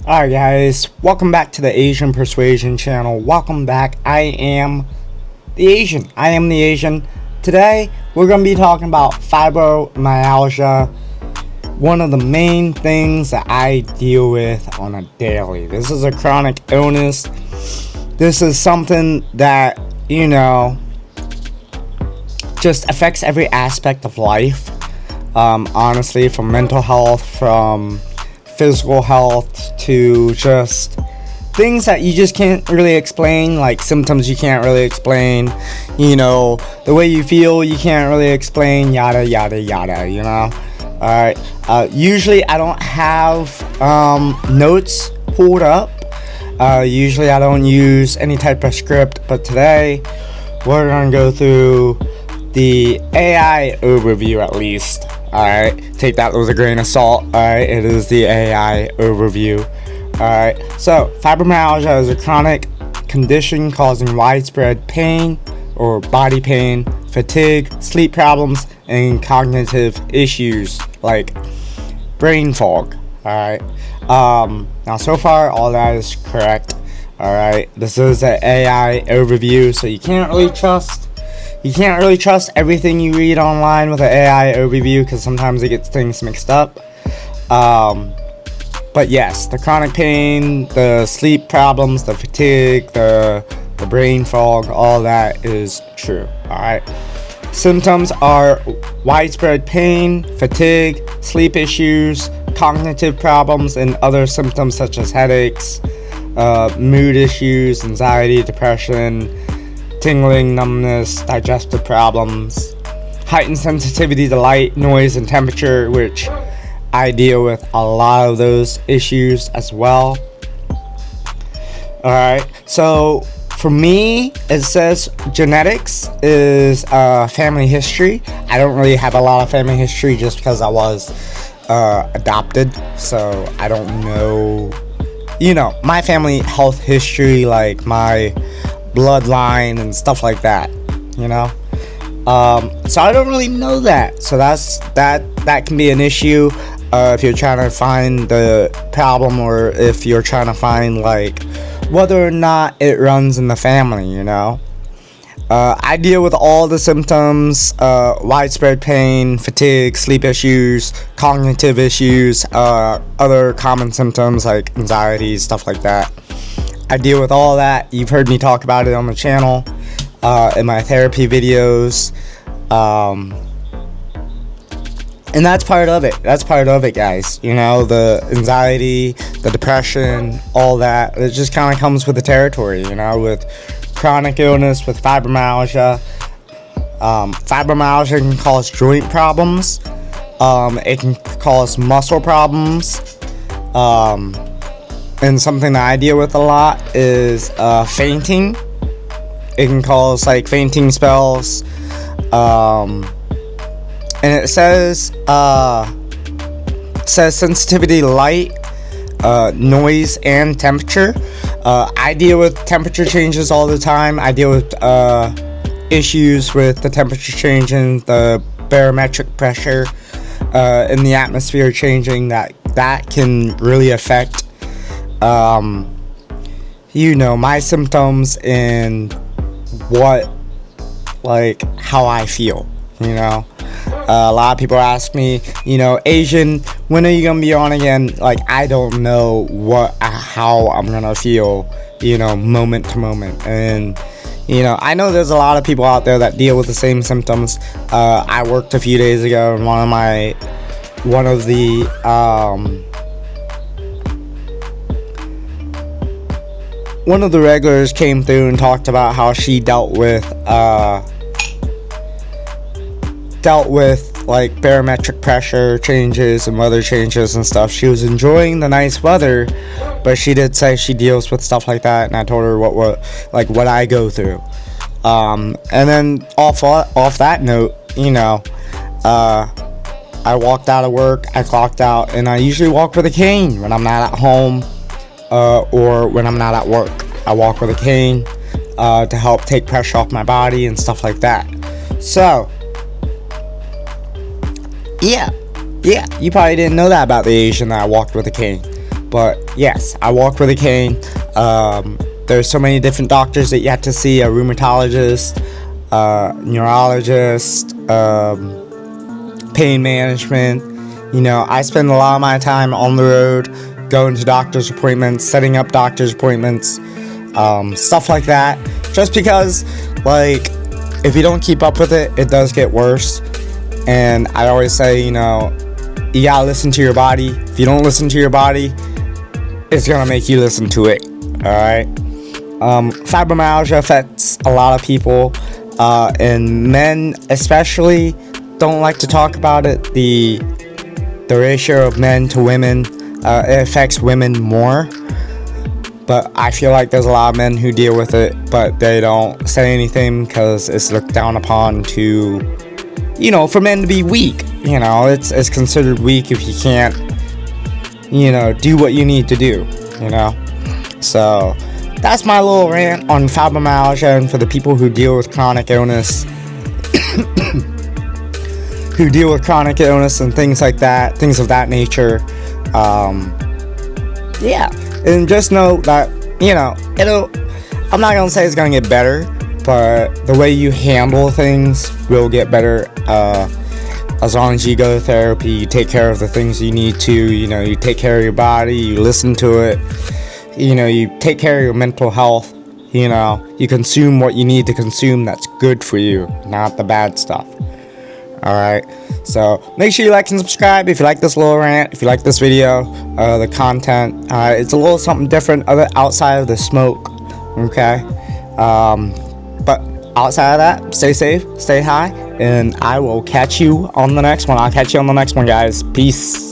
Alright guys, welcome back to the Asian Persuasion channel. Welcome back. I am the Asian. Today, we're going to be talking about fibromyalgia, one of the main things that I deal with on a daily. This is a chronic illness. This is something that, just affects every aspect of life. Honestly, from mental health, from physical health, to just things that you just can't really explain, like symptoms you can't really explain, the way you feel you can't really explain, yada yada yada. Alright, usually I don't have notes pulled up. Usually I don't use any type of script, but today we're gonna go through the AI overview at least. Alright, take that with a grain of salt. Alright, it is the AI overview. Alright, so fibromyalgia is a chronic condition causing widespread pain or body pain, fatigue, sleep problems, and cognitive issues like brain fog. Alright, now so far all that is correct. Alright, this is an AI overview, so you can't really trust everything you read online with an AI overview, because sometimes it gets things mixed up. But yes, the chronic pain, the sleep problems, the fatigue, the brain fog, all that is true. Alright. Symptoms are widespread pain, fatigue, sleep issues, cognitive problems, and other symptoms such as headaches, mood issues, anxiety, depression, tingling, numbness, digestive problems, heightened sensitivity to light, noise, and temperature, which I deal with a lot of those issues as well. Alright, so for me, it says genetics is family history. I don't really have a lot of family history just because I was adopted, so I don't know, my family health history, like my bloodline and stuff like that, so I don't really know that, so that can be an issue if you're trying to find the problem, or if you're trying to find like whether or not it runs in the family. I deal with all the symptoms: widespread pain, fatigue, sleep issues, cognitive issues, other common symptoms like anxiety, stuff like that. I deal with all that. You've heard me talk about it on the channel, in my therapy videos, and that's part of it. Guys. The anxiety, the depression, all that. It just kind of comes with the territory, with chronic illness, with fibromyalgia. Fibromyalgia can cause joint problems. It can cause muscle problems. And something that I deal with a lot is fainting. It can cause like fainting spells. And it says sensitivity to light, noise, and temperature. I deal with temperature changes all the time. I deal with issues with the temperature changing, the barometric pressure in the atmosphere changing. That can really affect my symptoms and how I feel. A lot of people ask me, Asian, when are you gonna be on again? Like, I don't know how I'm gonna feel, moment to moment. And I know there's a lot of people out there that deal with the same symptoms. I worked a few days ago, and one of the regulars came through and talked about how she dealt with like barometric pressure changes and weather changes and stuff. She was enjoying the nice weather, but she did say she deals with stuff like that, and I told her what I go through. And then off that note, I walked out of work, I clocked out, and I usually walk with a cane when I'm not at home, or when I'm not at work. I walk with a cane to help take pressure off my body and stuff like that. So yeah, you probably didn't know that about the Asian, that I walked with a cane. But yes, I walk with a cane. There's so many different doctors that you have to see: a rheumatologist, neurologist, pain management. You know, I spend a lot of my time on the road, going to doctor's appointments, setting up doctor's appointments, stuff like that. Just because, like, if you don't keep up with it, it does get worse. And I always say, you know, you gotta listen to your body. If you don't listen to your body, it's gonna make you listen to it. Alright? Fibromyalgia affects a lot of people, and men especially don't like to talk about it. The ratio of men to women, it affects women more. But I feel like there's a lot of men who deal with it, but they don't say anything because it's looked down upon to, you know, for men to be weak. You know, it's considered weak if you can't, you know, do what you need to do, you know. So that's my little rant on fibromyalgia, and for the people who deal with chronic illness, who deal with chronic illness and things like that, things of that nature. Yeah. And just know that, you know, I'm not going to say it's going to get better, but the way you handle things will get better. As long as you go to therapy, you take care of the things you need to, you know, you take care of your body, you listen to it, you know, you take care of your mental health, you know, you consume what you need to consume that's good for you, not the bad stuff. Alright, so make sure you like and subscribe if you like this little rant, if you like this video, the content. It's a little something different outside of the smoke, okay? But outside of that, stay safe, stay high, and I will catch you on the next one. I'll catch you on the next one, guys. Peace.